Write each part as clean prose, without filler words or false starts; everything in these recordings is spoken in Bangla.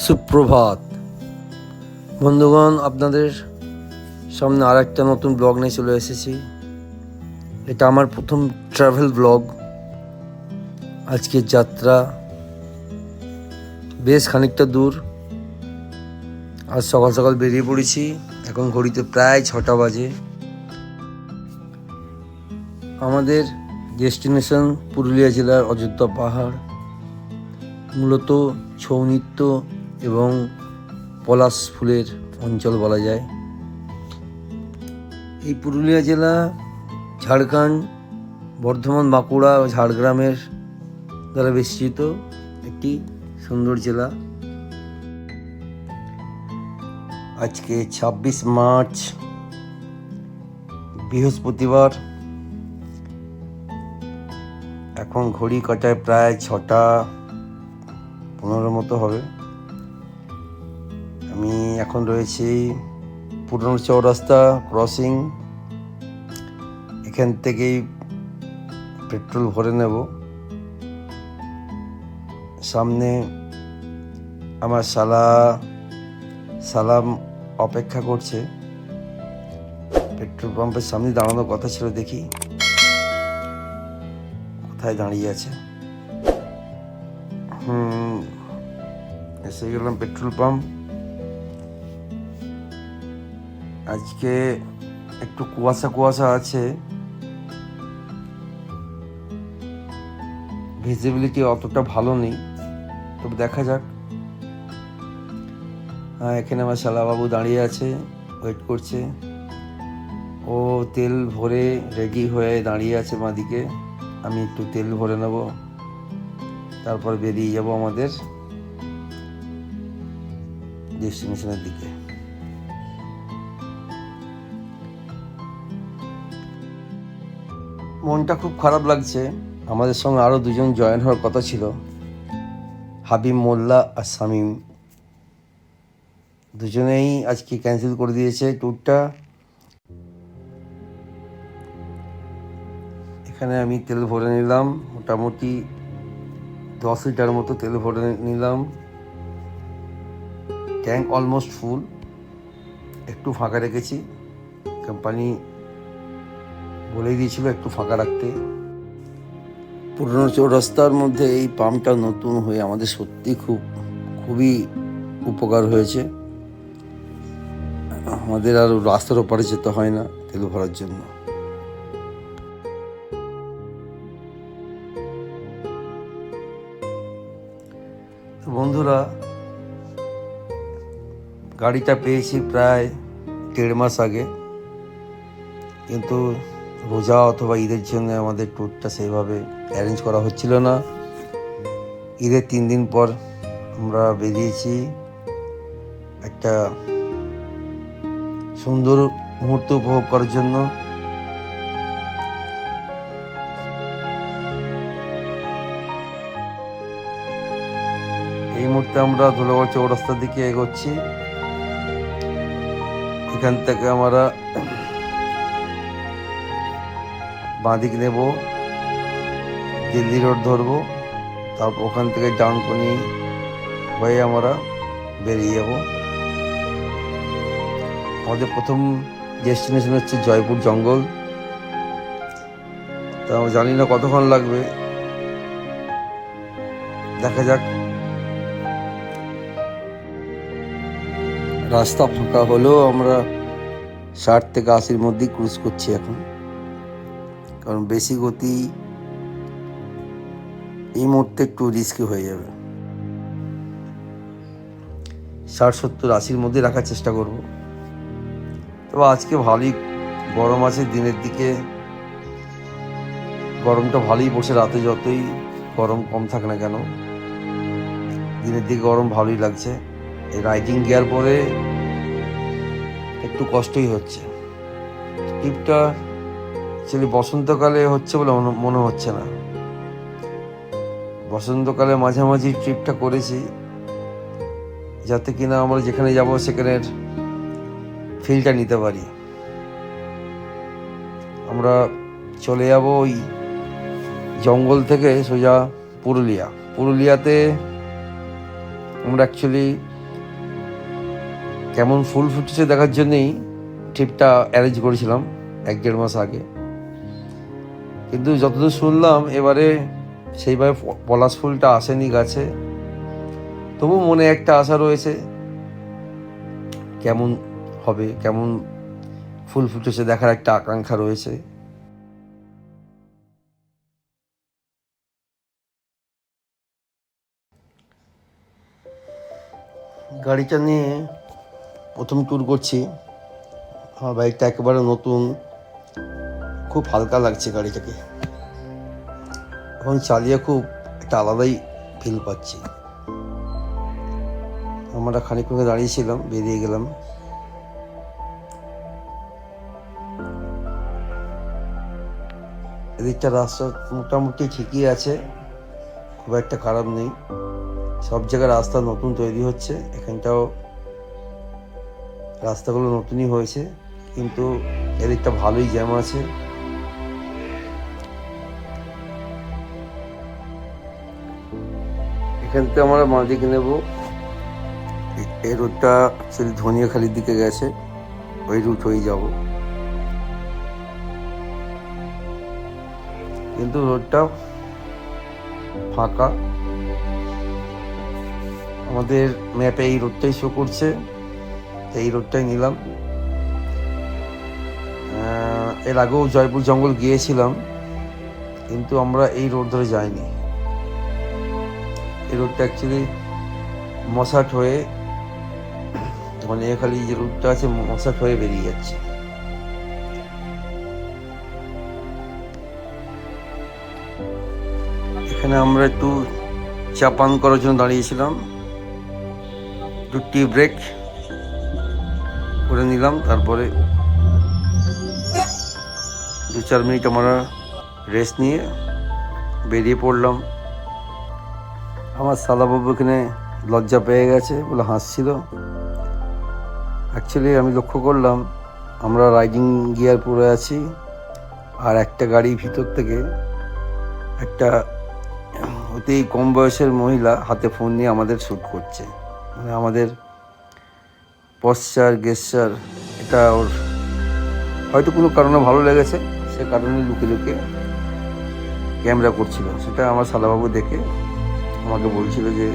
সুপ্রভাত বন্ধুগণ, আপনাদের সামনে আর একটা নতুন ব্লগ নিয়ে চলে এসেছি। এটা আমার প্রথম ট্রাভেল ব্লগ। আজকের যাত্রা বেশ খানিকটা দূর। আজ সকাল সকাল বেরিয়ে পড়েছি। এখন ঘড়িতে প্রায় 6টা বাজে। আমাদের ডেস্টিনেশন পুরুলিয়া জেলার অযোধ্যা পাহাড়, মূলত ছৌ নৃত্য এবং পলাশ ফুলের অঞ্চল বলা যায়। এই পুরুলিয়া জেলা ঝাড়খণ্ড, বর্ধমান, বাঁকুড়া ও ঝাড়গ্রামের দ্বারা বেষ্টিত একটি সুন্দর জেলা। আজকে 26 মার্চ, বৃহস্পতিবার। এখন ঘড়ি কাটায় প্রায় 6টা 15 মতো হবে। আমি এখন রয়েছি পুরনো চৌরাস্তা ক্রসিং। এখান থেকেই পেট্রোল ভরে নেব। সামনে আমার সালাম অপেক্ষা করছে। পেট্রোল পাম্পের সামনে দাঁড়ানোর কথা ছিল, দেখি কোথায় দাঁড়িয়ে আছে। এসে গেলাম পেট্রোল পাম্প। আজকে একটু কুয়াশা আছে, ভিজিবিলিটি অতটা ভালো নেই, তবে দেখা যাক। এখানে আমার শালাবাবু দাঁড়িয়ে আছে, ওয়েট করছে। ও তেল ভরে রেডি হয়ে দাঁড়িয়ে আছে বাঁদিকে। আমি একটু তেল ভরে নেব, তারপর বেরিয়ে যাব আমাদের ডেস্টিনেশনের দিকে। মনটা খুব খারাপ লাগছে। আমাদের সঙ্গে আরও দুজন জয়েন হওয়ার কথা ছিল, হাবিব মোল্লা আর শামীম। দুজনেই আজকে ক্যান্সেল করে দিয়েছে ট্যুরটা। এখানে আমি তেল ভরে নিলাম, মোটামুটি 10 লিটার মতো তেল ভরে নিলাম। ট্যাঙ্ক অলমোস্ট ফুল, একটু ফাঁকা রেখেছি। কোম্পানি বলেই দিয়েছিল একটু ফাঁকা রাখতে। পুরনো চৌরাস্তার মধ্যে এই পাম্পটা নতুন হয়ে আমাদের সত্যি খুবই উপকার হয়েছে। আমাদের আর রাস্তার ওপারে যেতে হয় না তেল ভরার জন্য। তো বন্ধুরা, গাড়িটা পেয়েছি প্রায় 1.5 মাস আগে, কিন্তু রোজা অথবা ঈদের জন্য আমাদের ট্যুরটা সেইভাবে অ্যারেঞ্জ করা হচ্ছিল না। ঈদের 3 দিন পর আমরা বেরিয়েছি একটা সুন্দর মুহূর্ত উপভোগ করার জন্য। এই মুহূর্তে আমরা ধুলাগড় চৌরাস্তার দিকে এগোচ্ছি। এখান থেকে আমরা বাঁদিক নেব, দিল্লি রোড ধরবো, তারপর ওখান থেকে ডানকুনি হয়ে আমরা বেরিয়ে যাব। আমাদের প্রথম ডেস্টিনেশন হচ্ছে জয়পুর জঙ্গল। তা জানি না কতক্ষণ লাগবে, দেখা যাক। রাস্তা ফাঁকা হলেও আমরা 60 থেকে 80-র মধ্যেই ক্রুজ করছি এখন, কারণ বেশি গতি এই মুহূর্তে একটু রিস্কি হয়ে যাবে। 60, 70, 80-র মধ্যে রাখার চেষ্টা করব। তবে আজকে ভালোই গরম আছে, দিনের দিকে গরমটা ভালোই পড়ছে। রাতে যতই গরম কম থাক না কেন, দিনের দিকে গরম ভালোই লাগছে। এই রাইডিং গিয়ার পরে একটু কষ্টই হচ্ছে। ট্রিপটা অ্যাকচুয়ালি বসন্তকালে হচ্ছে বলে মনে হচ্ছে না। বসন্তকালে মাঝামাঝি ট্রিপটা করেছি, যাতে কিনা আমরা যেখানে যাব সেখানের ফিলটা নিতে পারি। আমরা চলে যাব ওই জঙ্গল থেকে সোজা পুরুলিয়াতে। আমরা অ্যাকচুয়ালি কেমন ফুল ফুটেছে দেখার জন্যেই ট্রিপটা অ্যারেঞ্জ করেছিলাম 1-1.5 মাস আগে। কিন্তু যতদূর শুনলাম এবারে সেইভাবে পলাশ ফুলটা আসেনি গাছে। তবু মনে একটা আশা রয়েছে কেমন হবে, কেমন ফুল ফুটেছে দেখার একটা আকাঙ্ক্ষা রয়েছে। গাড়িটা নিয়ে প্রথম ট্যুর করছি। আমার বাইকটা একেবারে নতুন, খুব হালকা লাগছে গাড়িটাকে এবং চালিয়ে খুব একটা আলাদাই ফিল পাচ্ছি। আমরা খানিকক্ষণ দাঁড়িয়েছিলাম, বেরিয়ে গেলাম। এদিকটা রাস্তা মোটামুটি ঠিকই আছে, খুব একটা খারাপ নেই। সব জায়গায় রাস্তা নতুন তৈরি হচ্ছে, এখানটাও রাস্তাগুলো নতুনই হয়েছে, কিন্তু এদিকটা ভালোই জ্যাম আছে। এখান থেকে আমরা মাদিকে নেব। এই রোডটা অ্যাকচুয়ালি ধনিয়াখালির দিকে গেছে, ওই রুট হয়েই যাব। কিন্তু রোডটা ফাঁকা, আমাদের ম্যাপে এই রোডটাই শো করছে, এই রোডটাই নিলাম। এর আগেও জয়পুর জঙ্গল গিয়েছিলাম, কিন্তু আমরা এই রোড ধরে যাইনি। এই রোডটা অ্যাকচুয়ালি মশাট হয়ে, ধনিয়াখালি যে রুটটা আছে মশাট হয়ে বেরিয়ে যাচ্ছে। এখানে আমরা একটু চা পান করার জন্য দাঁড়িয়েছিলাম, একটু টি ব্রেক করে নিলাম। তারপরে 2-4 মিনিট আমরা রেস্ট নিয়ে বেরিয়ে পড়লাম। আমার সাদাবাবু এখানে লজ্জা পেয়ে গেছে বলে হাসছিল। অ্যাকচুয়ালি আমি লক্ষ্য করলাম আমরা রাইডিং গিয়ার পরে আছি, আর একটা গাড়ির ভিতর থেকে একটা অতি কম বয়সের মহিলা হাতে ফোন নিয়ে আমাদের শ্যুট করছে। মানে আমাদের পশ্চার গেস্টার, এটা ওর হয়তো কোনো কারণে ভালো লেগেছে, সে কারণে লুকে লুকে ক্যামেরা করছিল। সেটা আমার সাদাবাবু দেখে আমাকে বলছিল যে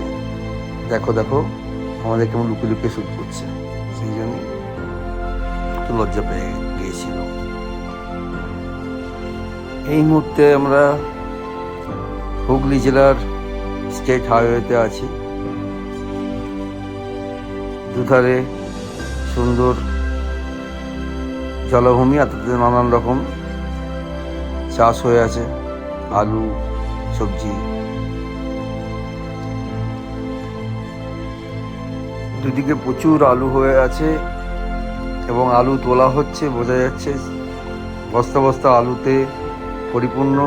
দেখো দেখো আমাদের কেমন লুকে লুকে শ্যুট করছে। সেই জন্য একটু লজ্জা পেয়ে গিয়েছিল। এই মুহূর্তে আমরা হুগলি জেলার স্টেট হাইওয়েতে আছি। দুধারে সুন্দর জলভূমি, আর তাতে নানান রকম চাষ হয়ে আছে, আলু, সবজি। দুদিকে প্রচুর আলু হয়ে আছে এবং আলু তোলা হচ্ছে, বোঝা যাচ্ছে বস্তা বস্তা আলুতে পরিপূর্ণ।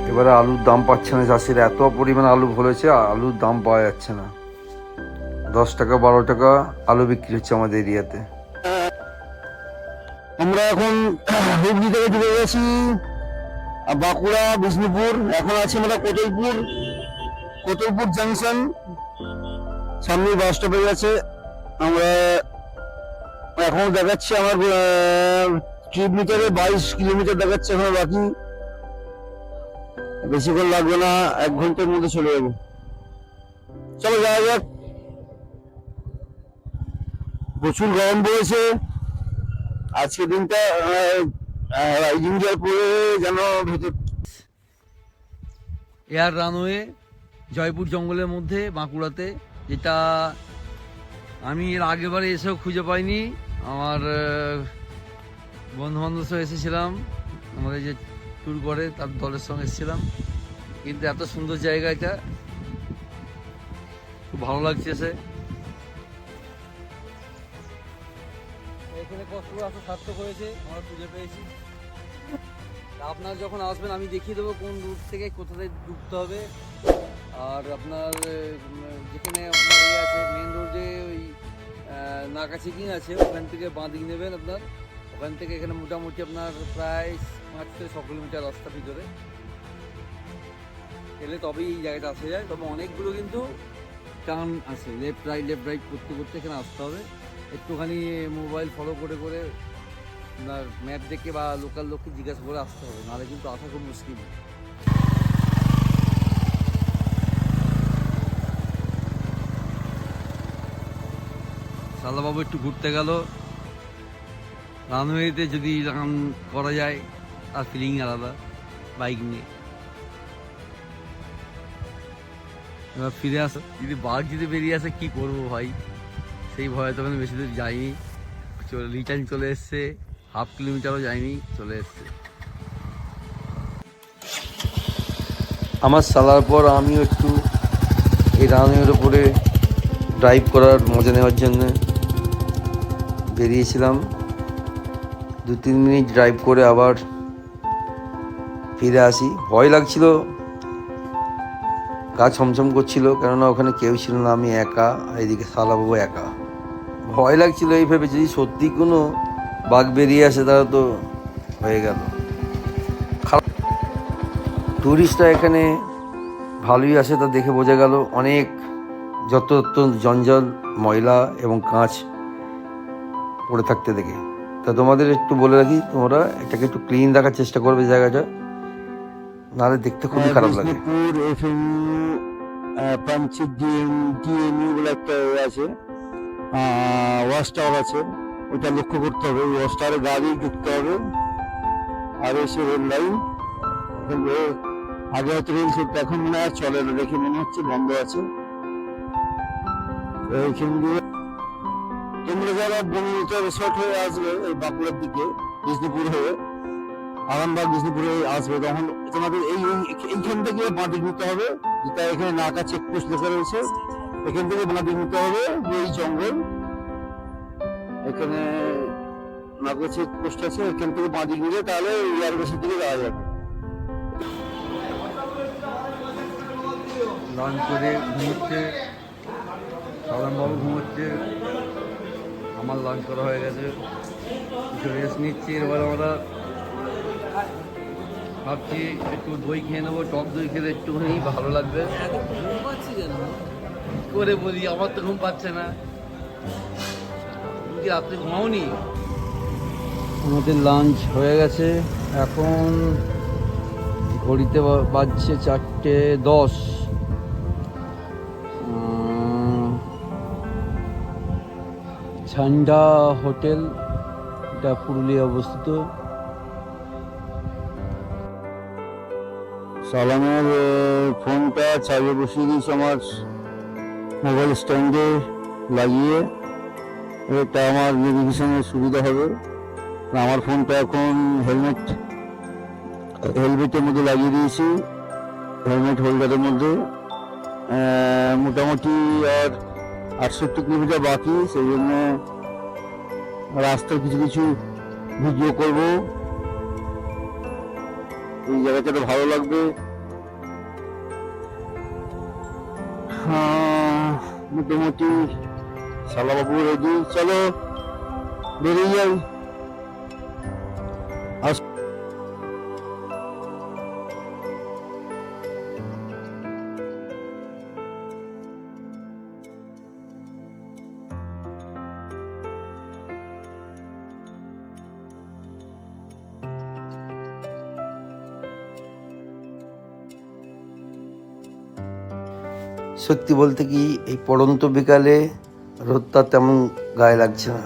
এবারে আলুর দাম পাচ্ছে না চাষিরা, এত পরিমাণ আলু ফলেছে, আলুর দাম পাওয়া যাচ্ছে না। 10 টাকা 12 টাকা আলু বিক্রি হচ্ছে আমাদের এরিয়াতে। আমরা এখন হুগলি থেকে ঢুকে গেছি বাঁকুড়া, বিষ্ণুপুর। এখন আছি আমরা কোতলপুর জাংশন, সামনে বাস স্টপে গেছে। আমরা এখন দেখাচ্ছি আমার ট্রিপ মিটারে 22 কিলোমিটার দেখাচ্ছে, এখন বাকি বেশিক্ষণ লাগবে না, 1 ঘন্টার মধ্যে চলে যাবো। চলো যাওয়া যাক। প্রচুর গরম পড়েছে আজকে দিনটা, রাইডিং গিয়ার পরে যেন ভেতর। এয়ার রানওয়ে জয়পুর জঙ্গলের মধ্যে বাঁকুড়াতে, যেটা আমি এর আগেবারে এসেও খুঁজে পাইনি। আমার বন্ধু বান্ধব সহ এসেছিলাম, আমাদের যে ট্যুর করে তার দলের সঙ্গে এসেছিলাম, কিন্তু এত সুন্দর জায়গা, এটা খুব ভালো লাগছে। এখানে কষ্ট আসা সার্থক হয়েছে, আমরা খুঁজে পেয়েছি। আপনার যখন আসবেন আমি দেখিয়ে দেবো কোন রুট থেকে কোথায় ঢুকতে হবে। আর আপনার যেখানে আপনার আছে মেন রোডে ওই নাকা চেকিং আছে, ওখান থেকে বাঁ দিক নেবেন। আপনার ওখান থেকে এখানে মোটামুটি আপনার প্রায় 5 থেকে 6 কিলোমিটার রাস্তা ভিতরে এলে তবেই এই জায়গাটা আসা যায়। তবে অনেকগুলো কিন্তু টার্ন আছে, লেফট রাইট করতে করতে এখানে আসতে হবে। একটুখানি মোবাইল ফলো করে করে ম্যাপ দেখে বা লোকাল লোককে জিজ্ঞাসা করে আসতে হবে, নাহলে কিন্তু আসা খুব মুশকিল। সালাবাবু একটু ঘুরতে গেল রানওয়েতে, যদি রান করা যায় তার ফিলিং আলাদা বাইক নিয়ে। এবার ফিরে আসো, যদি বাঘ যদি বেরিয়ে আসে কি করবো ভাই, সেই ভয়ে তখন বেশি দূর যাইনি, রিটার্ন চলে এসছে, 1/2 কিলোমিটারও যায়নি, চলে এসছে। আমার সালার পর আমিও একটু এই রানওয়ের ওপরে ড্রাইভ করার মজা নেওয়ার জন্য বেরিয়েছিলাম। 2-3 মিনিট ড্রাইভ করে আবার ফিরে আসি। ভয় লাগছিল, গা ছমছম করছিল, কেননা ওখানে কেউ ছিল না, আমি একা, আর এদিকে শালাবাবু একা। ভয় লাগছিল এই ভেবে যদি সত্যি কোনো বাঘ বেরিয়ে আসে তাহলে তো হয়ে গেল। টুরিস্টরা এখানে ভালোই আসে, তা দেখে বোঝা গেল। অনেক যত জঞ্জাল, ময়লা এবং কাঁচ পড়ে থাকতে দেখে। তা তোমাদের একটু বলে রাখি, তোমরা এটাকে একটু ক্লিন রাখার চেষ্টা করবে জায়গাটা, নাহলে দেখতে খুবই খারাপ লাগে। বিষ্ণুপুর এফএমইউ পাঞ্চিত ডিএমইউ বলে একটা আছে, ওয়াচ টাওয়ার আছে, ওইটা লক্ষ্য করতে হবে। ওই ওয়াচ টাওয়ারে গাড়ি ঢুকতে হবে। আর এসে রেল লাইন, আগে হয়তো রেল চলতো, এখন মনে হয় চলে না, দেখে মনে হচ্ছে বন্ধ আছে। এইখান দিয়ে তোমরা যারা বনলতা রিসোর্ট হয়ে আসবে এই বাঁকুড়ার দিকে, বিষ্ণুপুর হয়ে আরামবাগ বিষ্ণুপুরে আসবে, তখন তোমাদের এইখান থেকে বাঁদিক নিতে হবে, যেটা এখানে নাকা চেকপোস্ট লেখা রয়েছে, এখান থেকে বাঁদিক নিতে হবে। এই জঙ্গল, এখানে নাকা চেকপোস্ট আছে, এখান থেকে বাঁদিক নিলে তাহলে এয়ারবেসের দিকে যাওয়া যাবে। লাঞ্চ করে ঘুমোচ্ছে, সালামবাবু ঘুমোচ্ছে, আমার লাঞ্চ করা হয়ে গেছে, একটু রেস্ট নিচ্ছি। এবার আমরা ভাবছি একটু দই খেয়ে নেবো, টক দই খেলে একটুখানি ভালো লাগবে। ঘুম পাচ্ছি কেন করে বলি, আমার তো ঘুম পাচ্ছে না। তুমি কি রাত্রে ঘুমাওনি? আমাদের লাঞ্চ হয়ে গেছে, এখন ঘড়িতে বাজছে 4:10। ঝান্ডা হোটেল, এটা পুরুলিয়া অবস্থিত। সালামের ফোনটা চার্জে বসিয়ে দিয়েছি আমার মোবাইল স্ট্যান্ডে লাগিয়ে, এটা আমার নেভিগেশনের সুবিধা হবে। আমার ফোনটা এখন হেলমেটের মধ্যে লাগিয়ে দিয়েছি, হেলমেট হোল্ডারের মধ্যে। মোটামুটি আর 68 কিলোমিটার বাকি, সেই জন্য রাস্তায় কিছু কিছু ভিডিও করব। এই জায়গাটা ভালো লাগবে। মোটামুটি শালাবাবু রেডি, চলো বেরিয়ে যাই। সত্যি বলতে কি এই পড়ন্ত বিকালে রোদটা তেমন গায়ে লাগছে না।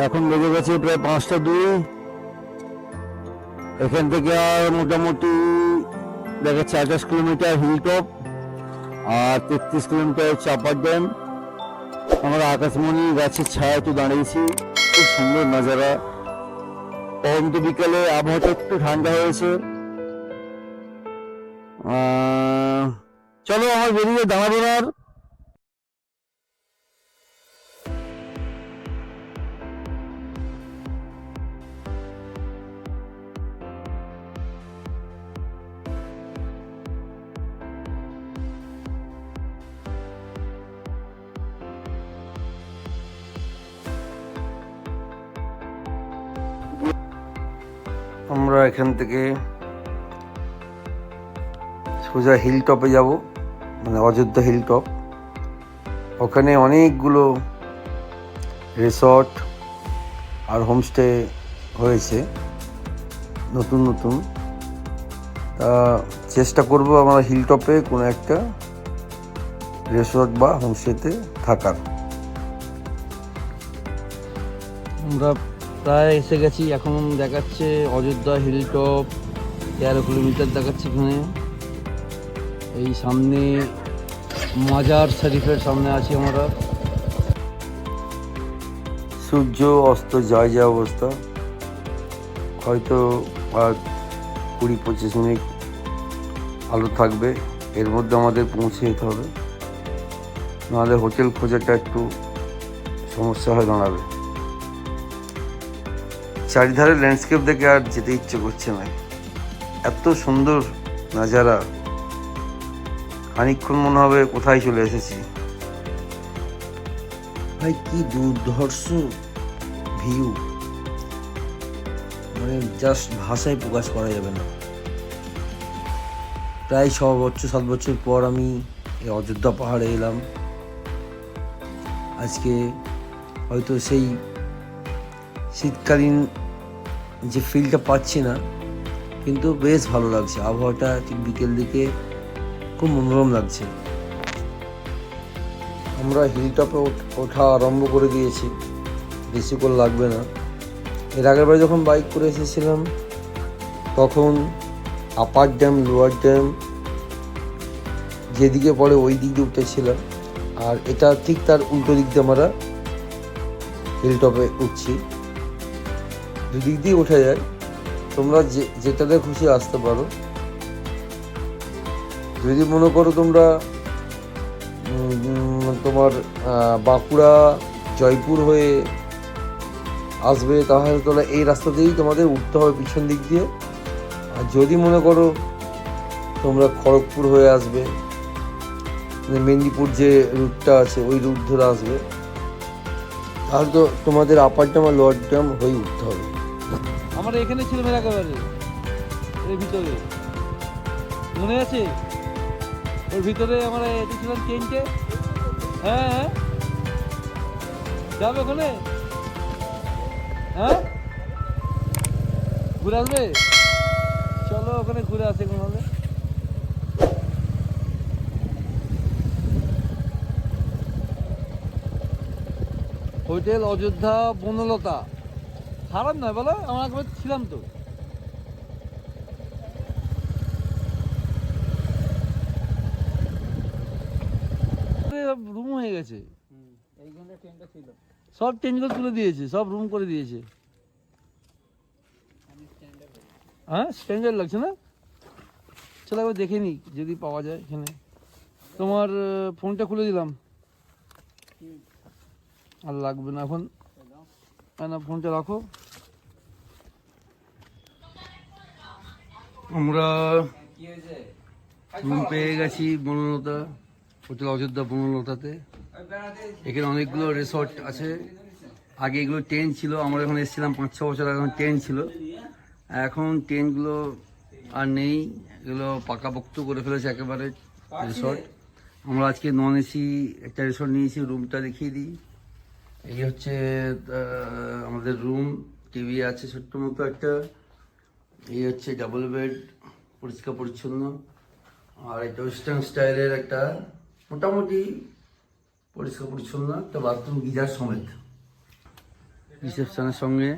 এখন বেজে গেছে প্রায় 5:02। এখান থেকে আর মোটামুটি দেখাচ্ছে 28 কিলোমিটার হিলটপ আর 33 কিলোমিটার চাপার ড্যাম। আমরা আকাশমণি গাছের ছায়া একটু দাঁড়িয়েছি, খুব সুন্দর নজারা। পরন্ত বিকালে আবহাওয়াটা একটু ঠান্ডা হয়েছে। চলো আমার বেরিয়ে দাঁড়াবো না আর। আমরা এখান থেকে সোজা হিল টপে যাব, মানে অযোধ্যা হিল টপ। ওখানে অনেকগুলো রিসর্ট আর হোমস্টে হয়েছে নতুন নতুন। তা চেষ্টা করব আমরা হিল টপে কোনো একটা রিসর্ট বা হোমস্টেতে থাকার। আমরা প্রায় এসে গেছি, এখন দেখাচ্ছে অযোধ্যা হিল টপ 13 কিলোমিটার দেখাচ্ছে এখানে। এই সামনে মাজার শরীফের সামনে আছি আমরা। সূর্য অস্ত যায় যা অবস্থা, হয়তো আর 20-25 মিনিট আলো থাকবে, এর মধ্যে আমাদের পৌঁছে যেতে হবে, নাহলে হোটেল খোঁজাটা একটু সমস্যা হয়ে দাঁড়াবে। চারিধারে ল্যান্ডস্কেপ দেখে আর যেতে ইচ্ছে করছে না, এত সুন্দর নাজারা, খানিকক্ষণ মনে হবে কোথায় চলে এসেছি। ভাই কি দুর্ধর্ষ ভিউ, মানে জাস্ট ভাষায় প্রকাশ করা যাবে না। প্রায় 6-7 বছর পর আমি এই অযোধ্যা পাহাড়ে এলাম। আজকে হয়তো সেই শীতকালীন যে ফিলটা পাচ্ছি না, কিন্তু বেশ ভালো লাগছে। আবহাওয়াটা ঠিক বিকেল দিকে খুব মনোরম লাগছে। আমরা হিলটপে ওঠা আরম্ভ করে দিয়েছি, বেশিক্ষণ লাগবে না। এর আগের বার যখন বাইক করে এসেছিলাম তখন আপার ড্যাম লোয়ার ড্যাম যেদিকে পড়ে ওই দিক দিয়ে উঠেছিলাম, আর এটা ঠিক তার উল্টো দিক দিয়ে আমরা হিলটপে উঠছি। দুদিক দিয়ে উঠে যায়, তোমরা যেটাতে খুশি আসতে পারো। যদি মনে করো তোমরা তোমার বাঁকুড়া জয়পুর হয়ে আসবে, তাহলে তোমরা এই রাস্তা দিয়েই তোমাদের উঠতে হবে পিছন দিক দিয়ে। আর যদি মনে করো তোমরা খড়গপুর হয়ে আসবে, মেদিনীপুর যে রুটটা আছে ওই রুট ধরে আসবে, তাহলে তো তোমাদের আপার ড্যাম আর লোয়ার ড্যাম হয়ে উঠতে হবে। আমরা এখানে ছিলাম একেবারে এর ভিতরে, মনে আছে? ওর ভিতরে আমরা ছিলাম টেন্টে। হ্যাঁ যাবে ওখানে, হ্যাঁ ঘুরে আসবে, চলো ওখানে ঘুরে আসে কোনোভাবে। হোটেল অযোধ্যা বনলতা, খারাপ নয় বলো, আমরা একবার ছিলাম তো। রুম হয়ে গেছে, সব টেন্টগুলো তুলে দিয়েছে, সব রুম করে দিয়েছে। হ্যাঁ স্ট্যান্ডার্ড লাগছে না? চলো একবার দেখে নিই যদি পাওয়া যায় এখানে। তোমার ফোনটা খুলে দিলাম, আর লাগবে না এখন, না ফোনটা রাখো। আমরা রুম পেয়ে গেছি বনলতা, হোটেল অযোধ্যা বনলতাতে। এখানে অনেকগুলো রিসর্ট আছে। আগে এগুলো টেন্ট ছিল, আমরা যখন এসেছিলাম 5-6 বছর আগে এখন টেন্ট ছিল। এখন টেন্টগুলো আর নেই, এগুলো পাকাপোক্ত করে ফেলেছে একেবারে রিসর্ট। আমরা আজকে নন এসি একটা রিসর্ট নিয়েছি, রুমটা দেখিয়ে দিই। এই হচ্ছে আমাদের রুম, টিভি আছে ছোট্ট মতো একটা। এই হচ্ছে ডাবল বেড, পরিষ্কার পরিচ্ছন্ন। আর এটা ওয়েস্টার্ন স্টাইলের একটা মোটামুটি পরিষ্কার পরিচ্ছন্ন একটা বাথরুম, গিজার সমেত। রিসেপশনের সঙ্গে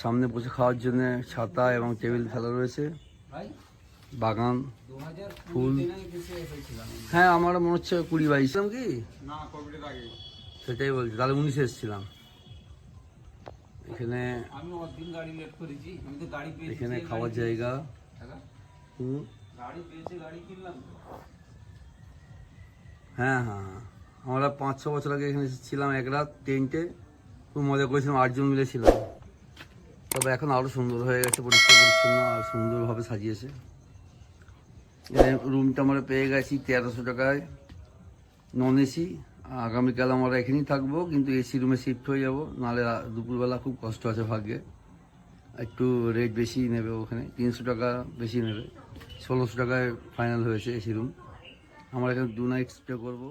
সামনে বসে খাওয়ার জন্য ছাতা এবং টেবিল ফেলা রয়েছে, বাগান, ফুল। হ্যাঁ আমার মনে হচ্ছে 20-22 ছিলাম কি, সেটাই বলছি, তাহলে 19 এসেছিলাম। এখানে এখানে খাওয়ার জায়গা। হ্যাঁ হ্যাঁ, আমরা 5-6 বছর আগে এখানে ছিলাম এক রাত টেন্টে, খুব মজা করেছিলাম, 8 জন মিলে ছিলাম। তবে এখন আরও সুন্দর হয়ে গেছে, পরিষ্কার পরিচ্ছন্ন আর সুন্দরভাবে সাজিয়েছে। রুমটা আমরা পেয়ে গেছি 1300 টাকায়, নন এসি। আগামীকাল আমরা এখানেই থাকবো, কিন্তু এসি রুমে শিফট হয়ে যাব, নাহলে দুপুরবেলা খুব কষ্ট আছে ভাগ্যে। একটু রেট বেশি নেবে ওখানে, 300 টাকা বেশি নেবে। 1600 টাকায় ফাইনাল হয়েছে এসি রুম। আমরা এখানে 2 নাইট স্টে করবো।